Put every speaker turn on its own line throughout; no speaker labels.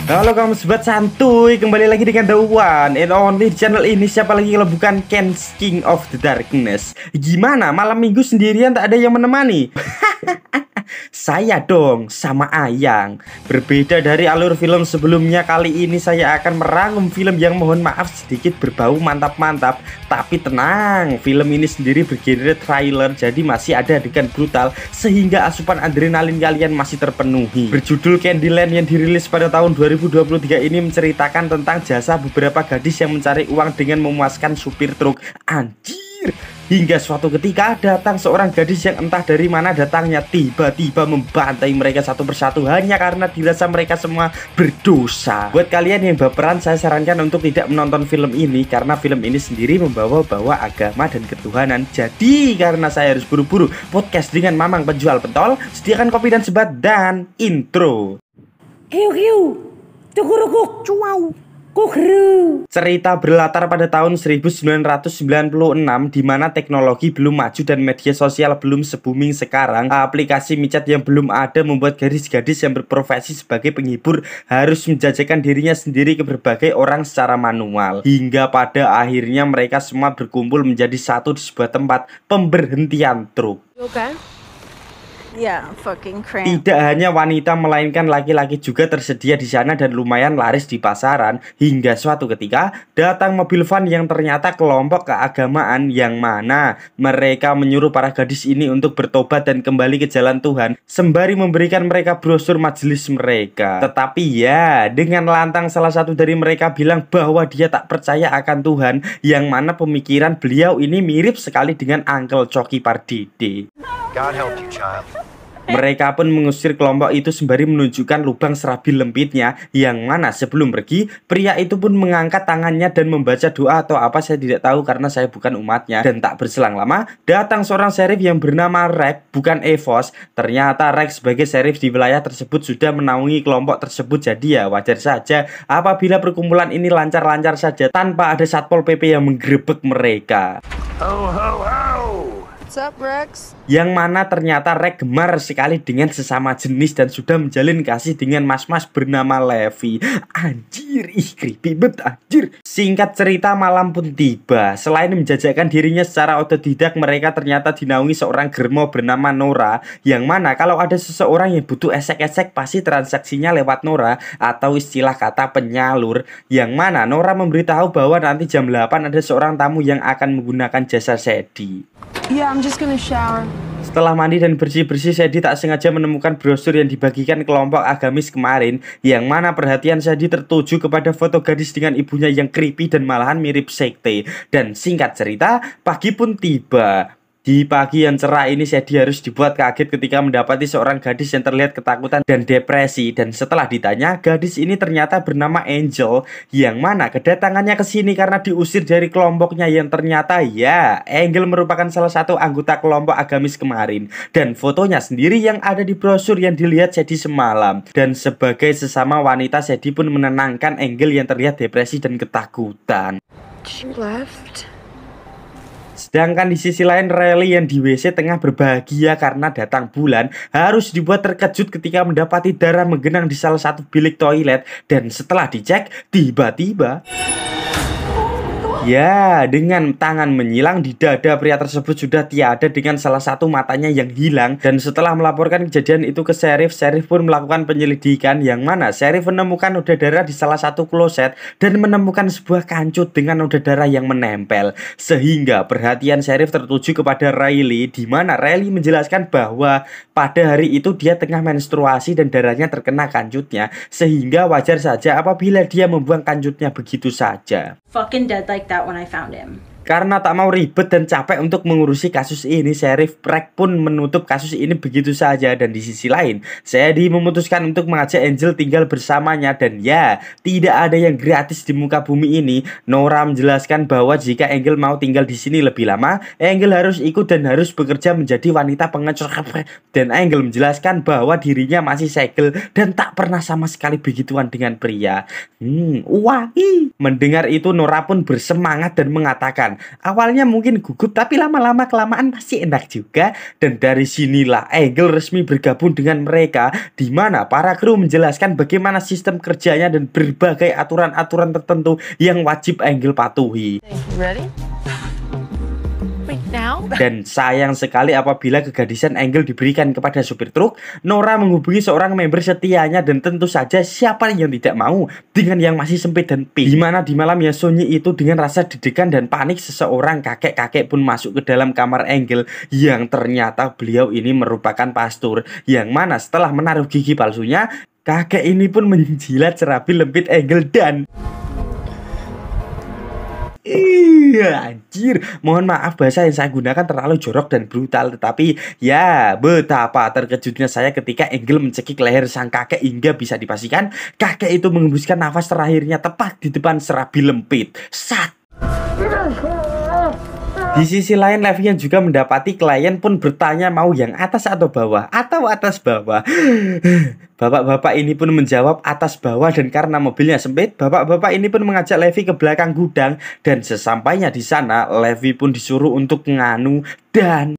Halo kamu sobat santuy, kembali lagi dengan The One and Only di channel ini. Siapa lagi kalau bukan Ken King of the Darkness. Gimana malam minggu sendirian tak ada yang menemani? Saya dong sama Ayang. Berbeda dari alur film sebelumnya, kali ini saya akan merangkum film yang mohon maaf sedikit berbau mantap-mantap. Tapi tenang, film ini sendiri bergenre trailer, jadi masih ada adegan brutal sehingga asupan adrenalin kalian masih terpenuhi. Berjudul Candyland yang dirilis pada tahun 2023 ini menceritakan tentang jasa beberapa gadis yang mencari uang dengan memuaskan supir truk. Anjir. Hingga suatu ketika datang seorang gadis yang entah dari mana datangnya, tiba-tiba membantai mereka satu persatu hanya karena dirasa mereka semua berdosa. Buat kalian yang baperan, saya sarankan untuk tidak menonton film ini karena film ini sendiri membawa-bawa agama dan ketuhanan. Jadi karena saya harus buru-buru podcast dengan Mamang penjual pentol, sediakan kopi dan sebat dan intro.
Hiu, cukurukuk, cuau.
Cerita berlatar pada tahun 1996 di mana teknologi belum maju dan media sosial belum se-booming sekarang. Aplikasi micat yang belum ada membuat gadis-gadis yang berprofesi sebagai penghibur harus menjajakan dirinya sendiri ke berbagai orang secara manual. Hingga pada akhirnya mereka semua berkumpul menjadi satu di sebuah tempat pemberhentian truk.
Okay. Yeah, fucking cramp.
Tidak hanya wanita melainkan laki-laki juga tersedia di sana dan lumayan laris di pasaran. Hingga suatu ketika datang mobil van yang ternyata kelompok keagamaan yang mana mereka menyuruh para gadis ini untuk bertobat dan kembali ke jalan Tuhan sembari memberikan mereka brosur majelis mereka. Tetapi ya, dengan lantang salah satu dari mereka bilang bahwa dia tak percaya akan Tuhan, yang mana pemikiran beliau ini mirip sekali dengan Uncle Coki Pardede.
God help you, child.
Mereka pun mengusir kelompok itu sembari menunjukkan lubang serabi lempitnya, yang mana sebelum pergi pria itu pun mengangkat tangannya dan membaca doa atau apa saya tidak tahu karena saya bukan umatnya. Dan tak berselang lama datang seorang sheriff yang bernama Rex, bukan Evos. Ternyata Rex sebagai sheriff di wilayah tersebut sudah menaungi kelompok tersebut, jadi ya wajar saja apabila perkumpulan ini lancar-lancar saja tanpa ada Satpol PP yang menggerebek mereka.
Ho, ho, ho!
What's up, Rex?
Yang mana ternyata Rex gemar sekali dengan sesama jenis dan sudah menjalin kasih dengan mas-mas bernama Levi. Anjir, creepy bet anjir. Singkat cerita, malam pun tiba. Selain menjajakan dirinya secara otodidak, mereka ternyata dinaungi seorang germo bernama Nora, yang mana kalau ada seseorang yang butuh esek-esek pasti transaksinya lewat Nora atau istilah kata penyalur, yang mana Nora memberitahu bahwa nanti jam 8 ada seorang tamu yang akan menggunakan jasa Sadie.
Yeah, I'm just gonna shower.
Setelah mandi dan bersih-bersih, Sadie tak sengaja menemukan brosur yang dibagikan kelompok agamis kemarin, yang mana perhatian Sadie tertuju kepada foto gadis dengan ibunya yang creepy dan malahan mirip sekte. Dan singkat cerita, pagi pun tiba. Di pagi yang cerah ini Sadie harus dibuat kaget ketika mendapati seorang gadis yang terlihat ketakutan dan depresi. Dan setelah ditanya, gadis ini ternyata bernama Angel, yang mana kedatangannya ke sini karena diusir dari kelompoknya, yang ternyata ya Angel merupakan salah satu anggota kelompok agamis kemarin. Dan fotonya sendiri yang ada di brosur yang dilihat Sadie semalam. Dan sebagai sesama wanita, Sadie pun menenangkan Angel yang terlihat depresi dan ketakutan.
She left.
Sedangkan di sisi lain Riley yang di WC tengah berbahagia karena datang bulan harus dibuat terkejut ketika mendapati darah menggenang di salah satu bilik toilet. Dan setelah dicek, tiba-tiba ya, dengan tangan menyilang di dada pria tersebut sudah tiada dengan salah satu matanya yang hilang. Dan setelah melaporkan kejadian itu ke sheriff pun melakukan penyelidikan, yang mana sheriff menemukan noda darah di salah satu kloset dan menemukan sebuah kancut dengan noda darah yang menempel. Sehingga perhatian sheriff tertuju kepada Riley, di mana Riley menjelaskan bahwa pada hari itu dia tengah menstruasi dan darahnya terkena kancutnya, sehingga wajar saja apabila dia membuang kancutnya begitu saja.
Fucking dead like that when I found him.
Karena tak mau ribet dan capek untuk mengurusi kasus ini, Sheriff Rex pun menutup kasus ini begitu saja. Dan di sisi lain, Sadie memutuskan untuk mengajak Angel tinggal bersamanya. Dan ya, tidak ada yang gratis di muka bumi ini. Nora menjelaskan bahwa jika Angel mau tinggal di sini lebih lama, Angel harus ikut dan harus bekerja menjadi wanita pengecor. Dan Angel menjelaskan bahwa dirinya masih segel dan tak pernah sama sekali begituan dengan pria. Mendengar itu Nora pun bersemangat dan mengatakan, makan. Awalnya mungkin gugup, tapi lama-lama kelamaan pasti enak juga. Dan dari sinilah Angle resmi bergabung dengan mereka, di mana para kru menjelaskan bagaimana sistem kerjanya dan berbagai aturan-aturan tertentu yang wajib Angle patuhi.
Ready? Wait, now?
Dan sayang sekali apabila kegadisan Angle diberikan kepada supir truk, Nora menghubungi seorang member setianya dan tentu saja siapa yang tidak mau dengan yang masih sempit dan pink. Dimana di malam yang sunyi itu dengan rasa deg-degan dan panik seseorang kakek-kakek pun masuk ke dalam kamar Angle yang ternyata beliau ini merupakan pastor, yang mana setelah menaruh gigi palsunya, kakek ini pun menjilat serabi lembit Angle dan iya, anjir. Mohon maaf bahasa yang saya gunakan terlalu jorok dan brutal, tetapi ya betapa terkejutnya saya ketika Angle mencekik leher sang kakek hingga bisa dipastikan kakek itu mengembuskan nafas terakhirnya tepat di depan serabi lempit. Sat. Di sisi lain, Levi yang juga mendapati klien pun bertanya mau yang atas atau bawah atau atas bawah. Bapak-bapak ini pun menjawab atas bawah, dan karena mobilnya sempit, bapak-bapak ini pun mengajak Levi ke belakang gudang, dan sesampainya di sana, Levi pun disuruh untuk nganu dan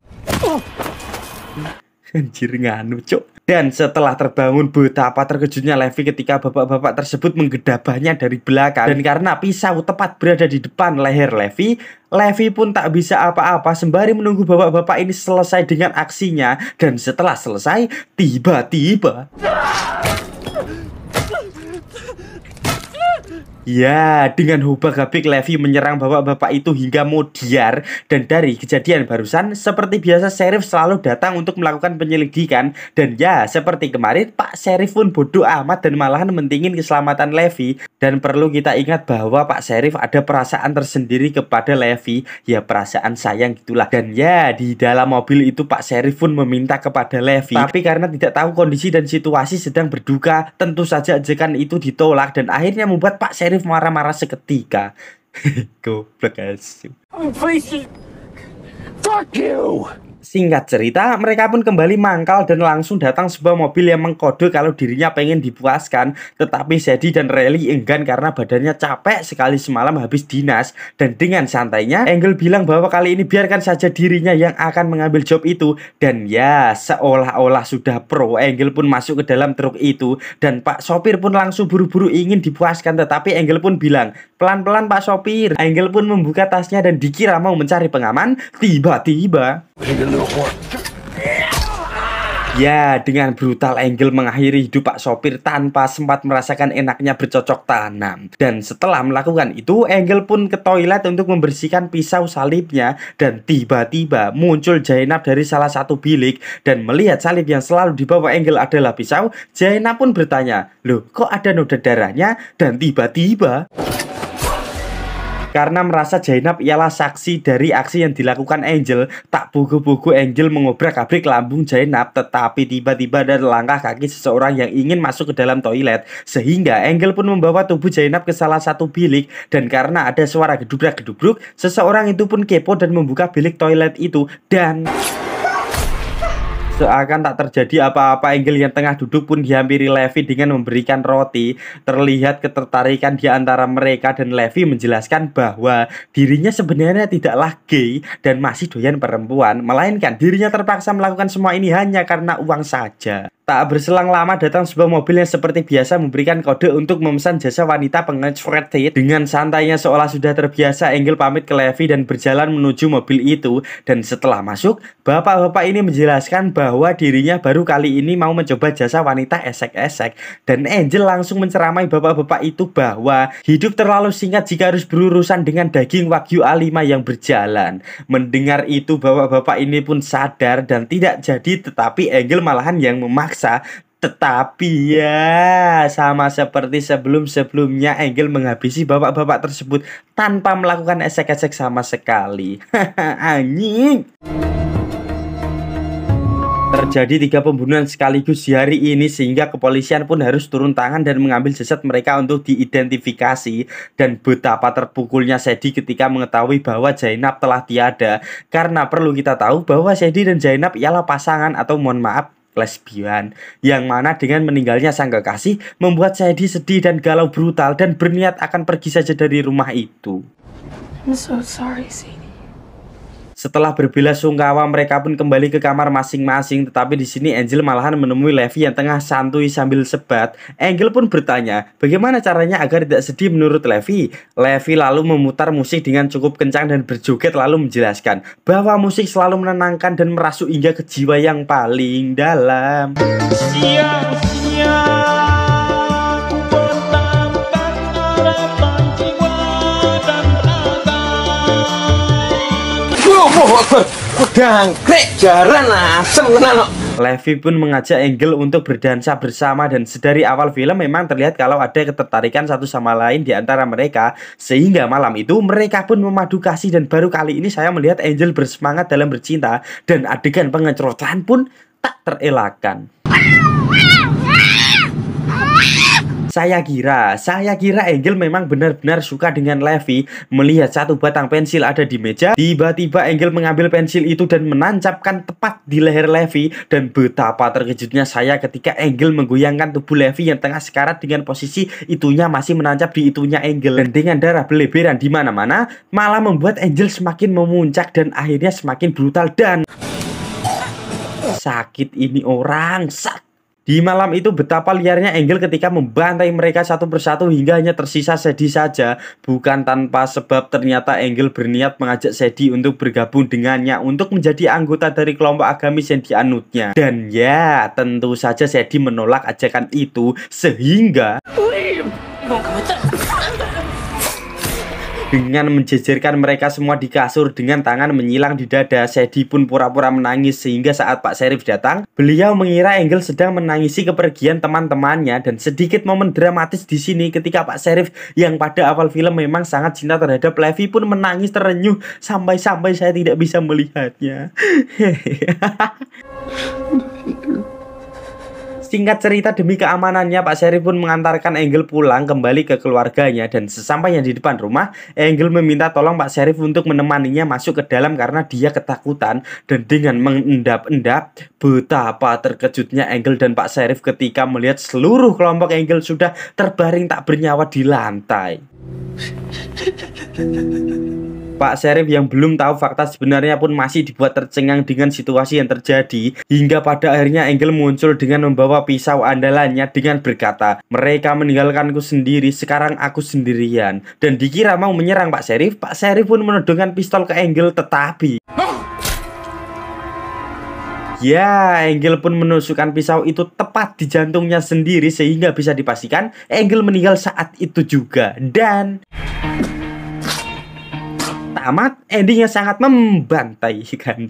anjir nganu cok. Dan setelah terbangun, betapa terkejutnya Levi ketika bapak-bapak tersebut menggedabahnya dari belakang. Dan karena pisau tepat berada di depan leher Levi, Levi pun tak bisa apa-apa sembari menunggu bapak-bapak ini selesai dengan aksinya. Dan setelah selesai, tiba-tiba ya, dengan hubag-habik Levi menyerang bapak-bapak itu hingga modiar. Dan dari kejadian barusan, seperti biasa Sheriff selalu datang untuk melakukan penyelidikan. Dan ya, seperti kemarin, Pak Sheriff pun bodoh amat dan malahan mentingin keselamatan Levi. Dan perlu kita ingat bahwa Pak Sheriff ada perasaan tersendiri kepada Levi. Ya, perasaan sayang gitulah. Dan ya, di dalam mobil itu Pak Sheriff pun meminta kepada Levi. Tapi karena tidak tahu kondisi dan situasi sedang berduka, tentu saja ajakan itu ditolak. Dan akhirnya membuat Pak Sheriff marah-marah seketika. Goblok asu.
Fuck you!
Singkat cerita, mereka pun kembali mangkal dan langsung datang sebuah mobil yang mengkode kalau dirinya pengen dipuaskan. Tetapi Sadie dan Riley enggan karena badannya capek sekali semalam habis dinas. Dan dengan santainya, Angle bilang bahwa kali ini biarkan saja dirinya yang akan mengambil job itu. Dan ya, seolah-olah sudah pro, Angle pun masuk ke dalam truk itu. Dan Pak Sopir pun langsung buru-buru ingin dipuaskan. Tetapi Angle pun bilang, pelan-pelan Pak Sopir. Angle pun membuka tasnya dan dikira mau mencari pengaman. Tiba-tiba ya, dengan brutal Angle mengakhiri hidup Pak Sopir tanpa sempat merasakan enaknya bercocok tanam. Dan setelah melakukan itu, Angle pun ke toilet untuk membersihkan pisau salibnya. Dan tiba-tiba muncul Zainab dari salah satu bilik. Dan melihat salib yang selalu dibawa Angle adalah pisau, Zainab pun bertanya, loh kok ada noda darahnya? Dan tiba-tiba karena merasa Zainab ialah saksi dari aksi yang dilakukan Angel, tak bugu-bugu Angel mengobrak-abrik lambung Zainab. Tetapi tiba-tiba ada langkah kaki seseorang yang ingin masuk ke dalam toilet, sehingga Angel pun membawa tubuh Zainab ke salah satu bilik. Dan karena ada suara gedubrak-gedubruk, seseorang itu pun kepo dan membuka bilik toilet itu. Dan seakan tak terjadi apa-apa, Angle yang tengah duduk pun dihampiri Levi dengan memberikan roti. Terlihat ketertarikan di antara mereka dan Levi menjelaskan bahwa dirinya sebenarnya tidaklah gay dan masih doyan perempuan, melainkan dirinya terpaksa melakukan semua ini hanya karena uang saja. Tak berselang lama datang sebuah mobil yang seperti biasa memberikan kode untuk memesan jasa wanita pengecretit. Dengan santainya seolah sudah terbiasa, Angle pamit ke Levi dan berjalan menuju mobil itu. Dan setelah masuk, bapak-bapak ini menjelaskan bahwa dirinya baru kali ini mau mencoba jasa wanita esek-esek. Dan Angel langsung menceramai bapak-bapak itu bahwa hidup terlalu singkat jika harus berurusan dengan daging Wagyu A5 yang berjalan. Mendengar itu, bapak-bapak ini pun sadar dan tidak jadi, tetapi Angel malahan yang memaksa. Tetapi ya, sama seperti sebelum-sebelumnya, Angle menghabisi bapak-bapak tersebut tanpa melakukan esek-esek sama sekali. Anjing. Terjadi 3 pembunuhan sekaligus di hari ini, sehingga kepolisian pun harus turun tangan dan mengambil jasad mereka untuk diidentifikasi. Dan betapa terpukulnya Sadie ketika mengetahui bahwa Zainab telah tiada. Karena perlu kita tahu bahwa Sadie dan Zainab ialah pasangan atau mohon maaf, lesbian, yang mana dengan meninggalnya sang kekasih membuat Sadie sedih dan galau brutal dan berniat akan pergi saja dari rumah itu.
I'm so sorry, Sadie.
Setelah berbelasungkawa, mereka pun kembali ke kamar masing-masing. Tetapi di sini Angel malahan menemui Levi yang tengah santuy sambil sebat. Angel pun bertanya, bagaimana caranya agar tidak sedih menurut Levi. Levi lalu memutar musik dengan cukup kencang dan berjoget lalu menjelaskan bahwa musik selalu menenangkan dan merasuk hingga ke jiwa yang paling dalam. Levi pun mengajak Angel untuk berdansa bersama dan sedari awal film memang terlihat kalau ada ketertarikan satu sama lain di antara mereka, sehingga malam itu mereka pun memadu kasih dan baru kali ini saya melihat Angel bersemangat dalam bercinta dan adegan pengecrotan pun tak terelakkan. Saya kira Angel memang benar-benar suka dengan Levi. Melihat satu batang pensil ada di meja, tiba-tiba Angel mengambil pensil itu dan menancapkan tepat di leher Levi. Dan betapa terkejutnya saya ketika Angel menggoyangkan tubuh Levi yang tengah sekarat dengan posisi itunya masih menancap di itunya Angel. Dan dengan darah beleberan di mana-mana, malah membuat Angel semakin memuncak dan akhirnya semakin brutal dan sakit ini orang. Di malam itu betapa liarnya Angel ketika membantai mereka satu persatu hingga hanya tersisa Sadie saja. Bukan tanpa sebab ternyata Angel berniat mengajak Sadie untuk bergabung dengannya untuk menjadi anggota dari kelompok agamis yang dianutnya. Dan ya, tentu saja Sadie menolak ajakan itu sehingga dengan menjejerkan mereka semua di kasur dengan tangan menyilang di dada, Sadie pun pura-pura menangis sehingga saat Pak Sheriff datang, beliau mengira Angel sedang menangisi kepergian teman-temannya. Dan sedikit momen dramatis di sini ketika Pak Sheriff yang pada awal film memang sangat cinta terhadap Levi pun menangis terenyuh sampai-sampai saya tidak bisa melihatnya. Singkat cerita, demi keamanannya Pak Sheriff pun mengantarkan Angel pulang kembali ke keluarganya. Dan sesampainya di depan rumah, Angel meminta tolong Pak Sheriff untuk menemaninya masuk ke dalam karena dia ketakutan. Dan dengan mengendap-endap, betapa terkejutnya Angel dan Pak Sheriff ketika melihat seluruh kelompok Angel sudah terbaring tak bernyawa di lantai. Pak Sheriff yang belum tahu fakta sebenarnya pun masih dibuat tercengang dengan situasi yang terjadi, hingga pada akhirnya Angel muncul dengan membawa pisau andalannya dengan berkata, mereka meninggalkanku sendiri, sekarang aku sendirian. Dan dikira mau menyerang Pak Sheriff pun menodongkan pistol ke Angel, tetapi ya, Angel pun menusukkan pisau itu tepat di jantungnya sendiri sehingga bisa dipastikan Angel meninggal saat itu juga. Dan tamat, endingnya sangat membantai kan.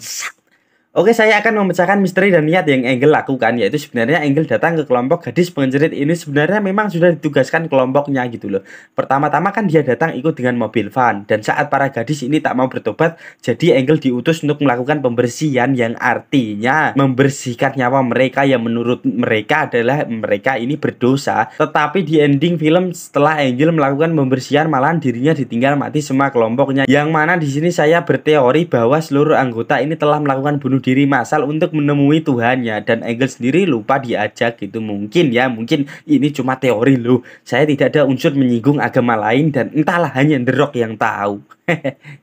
Oke, saya akan memecahkan misteri dan niat yang Angel lakukan, yaitu sebenarnya Angel datang ke kelompok gadis pengejerit ini sebenarnya memang sudah ditugaskan kelompoknya gitu loh. Pertama-tama kan dia datang ikut dengan mobil van, dan saat para gadis ini tak mau bertobat, jadi Angel diutus untuk melakukan pembersihan yang artinya membersihkan nyawa mereka yang menurut mereka adalah mereka ini berdosa. Tetapi di ending film setelah Angel melakukan pembersihan malahan dirinya ditinggal mati semua kelompoknya. Yang mana di sini saya berteori bahwa seluruh anggota ini telah melakukan bunuh diri massal untuk menemui Tuhannya, dan Angel sendiri lupa diajak gitu. Mungkin ya, mungkin ini cuma teori loh. Saya tidak ada unsur menyinggung agama lain dan entahlah, hanya The Rock yang tahu.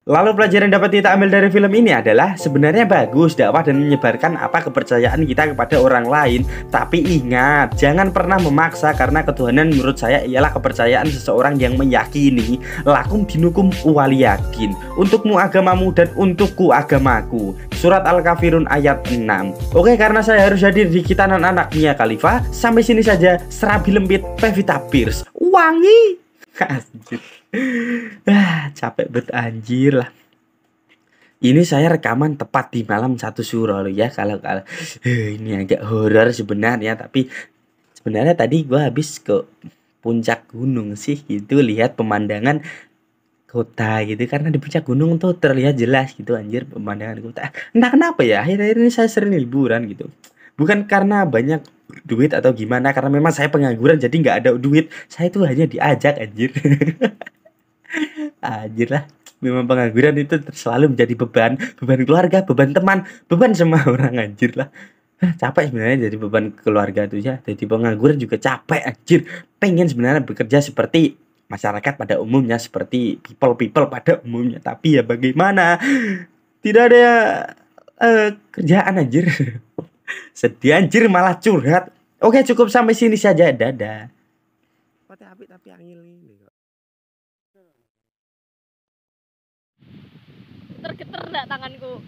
Lalu pelajaran yang dapat kita ambil dari film ini adalah sebenarnya bagus dakwah dan menyebarkan apa kepercayaan kita kepada orang lain. Tapi ingat, jangan pernah memaksa karena ketuhanan menurut saya ialah kepercayaan seseorang yang meyakini lakum dinukum waliyakin. Untukmu agamamu dan untukku agamaku. Surat Al-Kafirun ayat 6. Oke, karena saya harus hadir di Kitanan Anak Mia Khalifa, sampai sini saja. Serabi lembit Pevita Pierce. Wangi. Anjir. Capek bet anjir lah. Ini saya rekaman tepat di malam 1 Syuro loh ya. Kalau ini agak horor sebenarnya, tapi sebenarnya tadi gua habis ke puncak gunung sih gitu, lihat pemandangan kota gitu, karena di puncak gunung tuh terlihat jelas gitu anjir pemandangan kota. Entah kenapa ya, akhir-akhir ini saya sering liburan gitu. Bukan karena banyak duit atau gimana, karena memang saya pengangguran jadi nggak ada duit. Saya tuh hanya diajak anjir. Anjir lah, memang pengangguran itu selalu menjadi beban keluarga, beban teman, beban semua orang anjir lah. Capek sebenarnya jadi beban keluarga tuh ya. Jadi pengangguran juga capek anjir. Pengen sebenarnya bekerja seperti masyarakat pada umumnya, seperti people pada umumnya. Tapi ya bagaimana, tidak ada kerjaan anjir. Sedih anjir, malah curhat. Oke, cukup sampai sini saja, dadah. Tapi angin ini kok.
Geter-geter enggak tanganku.